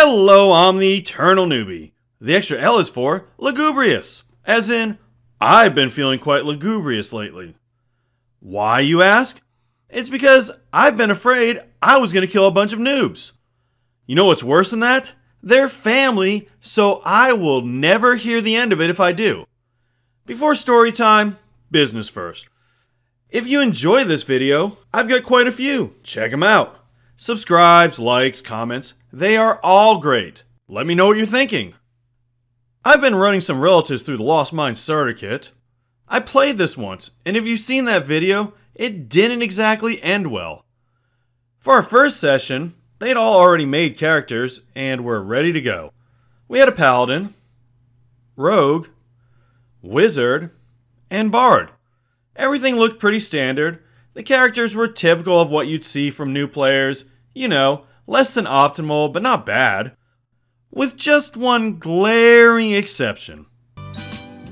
Hello, I'm the Eternal Newbie. The extra L is for lugubrious, as in, I've been feeling quite lugubrious lately. Why, you ask? It's because I've been afraid I was going to kill a bunch of noobs. You know what's worse than that? They're family, so I will never hear the end of it if I do. Before story time, business first. If you enjoy this video, I've got quite a few. Check them out. Subscribes, likes, comments, they are all great. Let me know what you're thinking. I've been running some relatives through the Lost Mine starter kit. I played this once, and if you've seen that video, it didn't exactly end well. For our first session, they'd all already made characters and were ready to go. We had a paladin, rogue, wizard, and bard. Everything looked pretty standard. The characters were typical of what you'd see from new players. You know, less than optimal, but not bad. With just one glaring exception.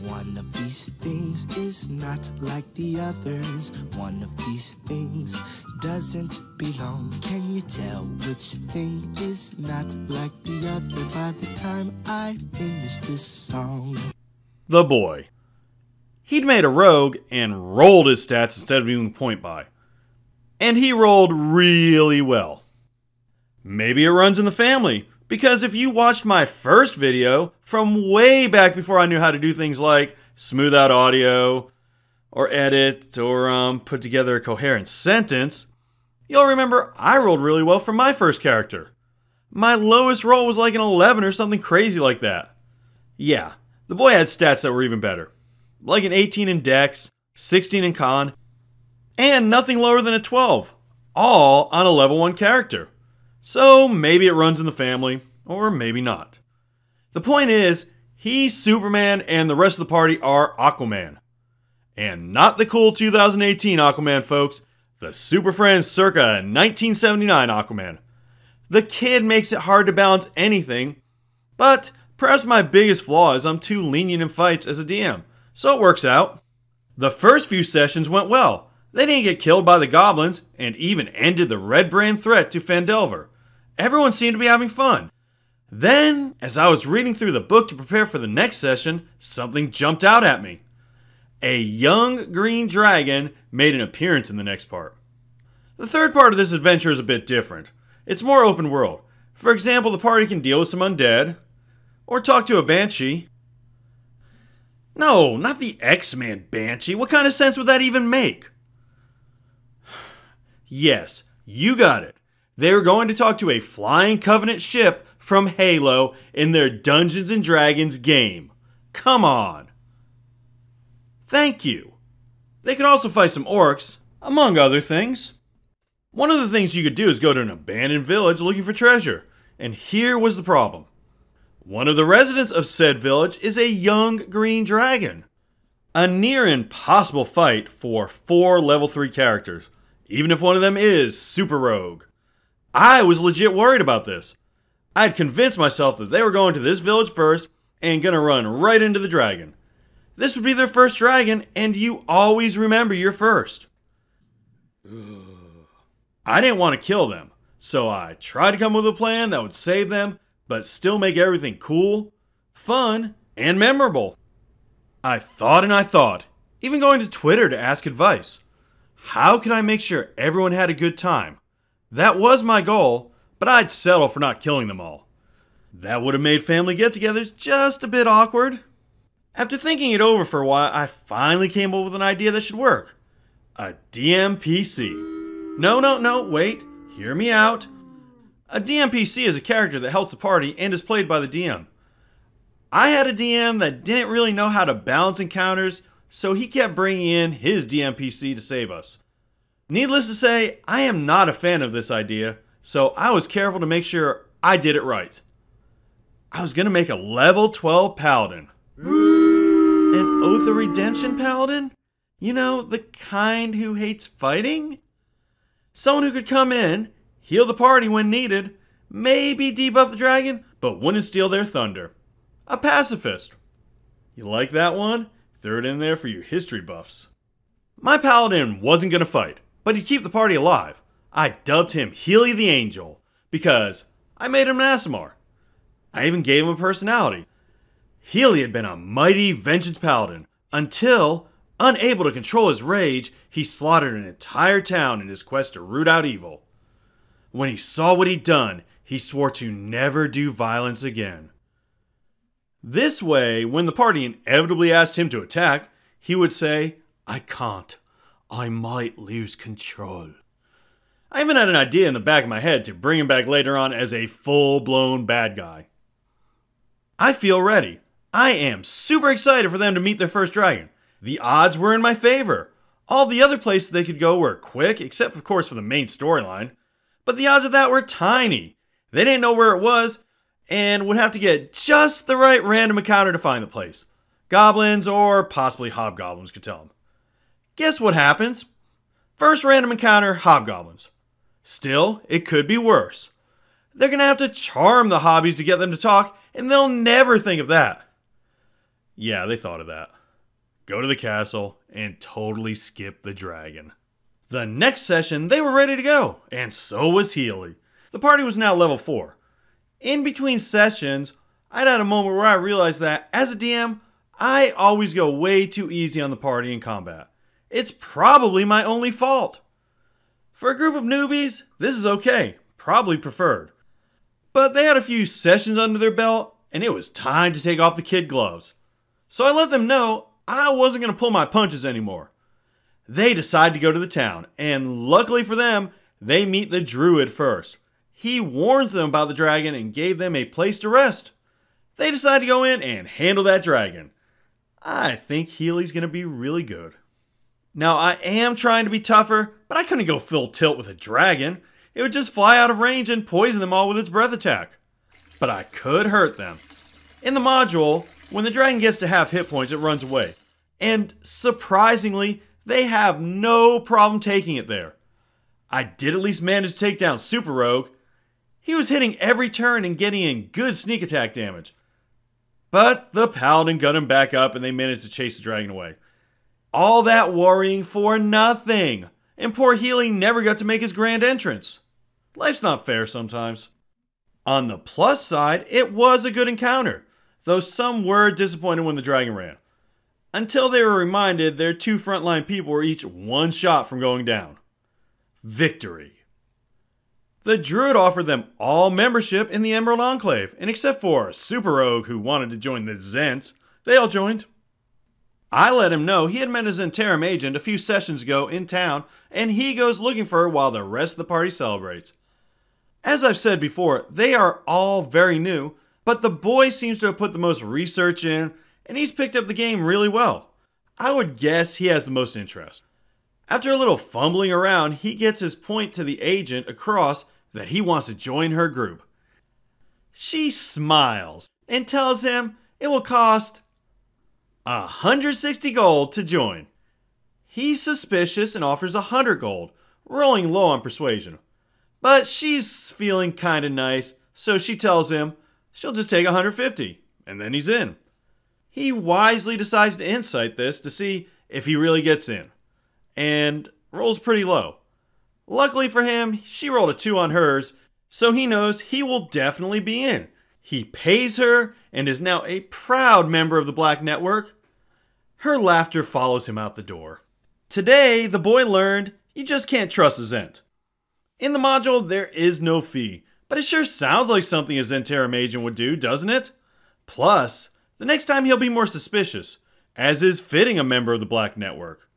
One of these things is not like the others. One of these things doesn't belong. Can you tell which thing is not like the other by the time I finish this song? The boy. He'd made a rogue and rolled his stats instead of doing point buy. And he rolled really well. Maybe it runs in the family, because if you watched my first video from way back before I knew how to do things like smooth out audio, or edit, or put together a coherent sentence, you'll remember I rolled really well for my first character. My lowest roll was like an 11 or something crazy like that. Yeah, the boy had stats that were even better. Like an 18 in Dex, 16 in Con, and nothing lower than a 12. All on a level 1 character. So maybe it runs in the family, or maybe not. The point is, he's Superman and the rest of the party are Aquaman. And not the cool 2018 Aquaman, folks. The Super Friends circa 1979 Aquaman. The kid makes it hard to balance anything, but perhaps my biggest flaw is I'm too lenient in fights as a DM. So it works out. The first few sessions went well. They didn't get killed by the goblins, and even ended the Red Brand threat to Fandelver. Everyone seemed to be having fun. Then, as I was reading through the book to prepare for the next session, something jumped out at me. A young green dragon made an appearance in the next part. The third part of this adventure is a bit different. It's more open world. For example, the party can deal with some undead, or talk to a banshee. No, not the X-Man banshee. What kind of sense would that even make? Yes, you got it. They're going to talk to a flying Covenant ship from Halo in their Dungeons & Dragons game. Come on. Thank you. They could also fight some orcs, among other things. One of the things you could do is go to an abandoned village looking for treasure. And here was the problem. One of the residents of said village is a young green dragon. A near impossible fight for 4 level 3 characters, even if one of them is Super Rogue. I was legit worried about this. I had convinced myself that they were going to this village first and gonna run right into the dragon. This would be their first dragon, and you always remember your first. I didn't want to kill them, so I tried to come up with a plan that would save them, but still make everything cool, fun, and memorable. I thought and I thought, even going to Twitter to ask advice. How could I make sure everyone had a good time? That was my goal, but I'd settle for not killing them all. That would have made family get-togethers just a bit awkward. After thinking it over for a while, I finally came up with an idea that should work. A DMPC. No, wait, hear me out. A DMPC is a character that helps the party and is played by the DM. I had a DM that didn't really know how to balance encounters, so he kept bringing in his DMPC to save us. Needless to say, I am not a fan of this idea, so I was careful to make sure I did it right. I was going to make a level 12 paladin. An Oath of Redemption paladin? You know, the kind who hates fighting? Someone who could come in, heal the party when needed, maybe debuff the dragon, but wouldn't steal their thunder. A pacifist. You like that one? Throw it in there for you history buffs. My paladin wasn't going to fight, but he'd keep the party alive. I dubbed him Healy the Angel, because I made him an Aasimar. I even gave him a personality. Healy had been a mighty vengeance paladin until, unable to control his rage, he slaughtered an entire town in his quest to root out evil. When he saw what he'd done, he swore to never do violence again. This way, when the party inevitably asked him to attack, he would say, "I can't. I might lose control." I even had an idea in the back of my head to bring him back later on as a full-blown bad guy. I feel ready. I am super excited for them to meet their first dragon. The odds were in my favor. All the other places they could go were quick, except of course for the main storyline. But the odds of that were tiny. They didn't know where it was, and would have to get just the right random encounter to find the place. Goblins or possibly hobgoblins could tell them. Guess what happens? First random encounter, hobgoblins. Still, it could be worse. They're going to have to charm the hobbies to get them to talk, and they'll never think of that. Yeah, they thought of that. Go to the castle and totally skip the dragon. The next session, they were ready to go, and so was Healy. The party was now level 4. In between sessions, I'd had a moment where I realized that, as a DM, I always go way too easy on the party in combat. It's probably my only fault. For a group of newbies, this is okay, probably preferred. But they had a few sessions under their belt, and it was time to take off the kid gloves. So I let them know I wasn't going to pull my punches anymore. They decide to go to the town, and luckily for them, they meet the druid first. He warns them about the dragon and gave them a place to rest. They decide to go in and handle that dragon. I think Healy's going to be really good. Now, I am trying to be tougher, but I couldn't go full tilt with a dragon. It would just fly out of range and poison them all with its breath attack. But I could hurt them. In the module, when the dragon gets to half hit points, it runs away. And surprisingly, they have no problem taking it there. I did at least manage to take down Super Rogue. He was hitting every turn and getting in good sneak attack damage. But the Paladin got him back up and they managed to chase the dragon away. All that worrying for nothing. And poor Healy never got to make his grand entrance. Life's not fair sometimes. On the plus side, it was a good encounter, though some were disappointed when the dragon ran. Until they were reminded their 2 frontline people were each 1 shot from going down. Victory. The druid offered them all membership in the Emerald Enclave, and except for Super Rogue who wanted to join the Zents, they all joined. I let him know he had met a Zentarum agent a few sessions ago in town, and he goes looking for her while the rest of the party celebrates. As I've said before, they are all very new, but the boy seems to have put the most research in, and he's picked up the game really well. I would guess he has the most interest. After a little fumbling around, he gets his point to the agent across that he wants to join her group. She smiles and tells him it will cost 160 gold to join. He's suspicious and offers 100 gold, rolling low on persuasion. But she's feeling kinda nice, so she tells him she'll just take 150, and then he's in. He wisely decides to insight this to see if he really gets in, and rolls pretty low. Luckily for him, she rolled a 2 on hers, so he knows he will definitely be in. He pays her and is now a proud member of the Black Network. Her laughter follows him out the door. Today, the boy learned you just can't trust a Zent. In the module, there is no fee, but it sure sounds like something a Zentarum agent would do, doesn't it? Plus, the next time he'll be more suspicious, as is fitting a member of the Black Network.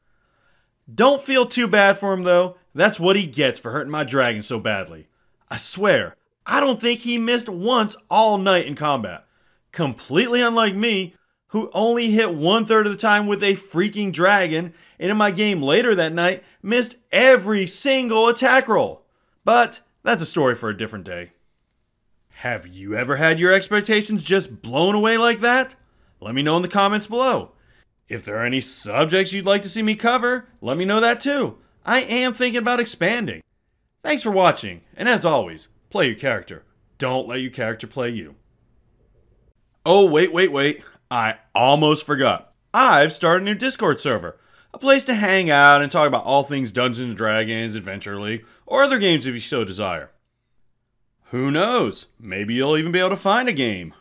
Don't feel too bad for him though, that's what he gets for hurting my dragon so badly. I swear, I don't think he missed once all night in combat. Completely unlike me, who only hit 1/3 of the time with a freaking dragon, and in my game later that night, missed every single attack roll. But that's a story for a different day. Have you ever had your expectations just blown away like that? Let me know in the comments below. If there are any subjects you'd like to see me cover, let me know that too. I am thinking about expanding. Thanks for watching, and as always, play your character. Don't let your character play you. Oh, wait. I almost forgot. I've started a new Discord server. A place to hang out and talk about all things Dungeons & Dragons, Adventure League, or other games if you so desire. Who knows? Maybe you'll even be able to find a game.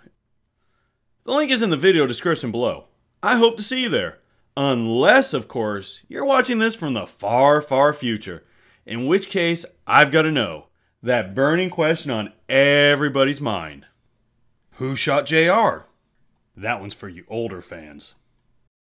The link is in the video description below. I hope to see you there. Unless, of course, you're watching this from the far, far future. In which case, I've got to know that burning question on everybody's mind. Who shot JR? That one's for you older fans.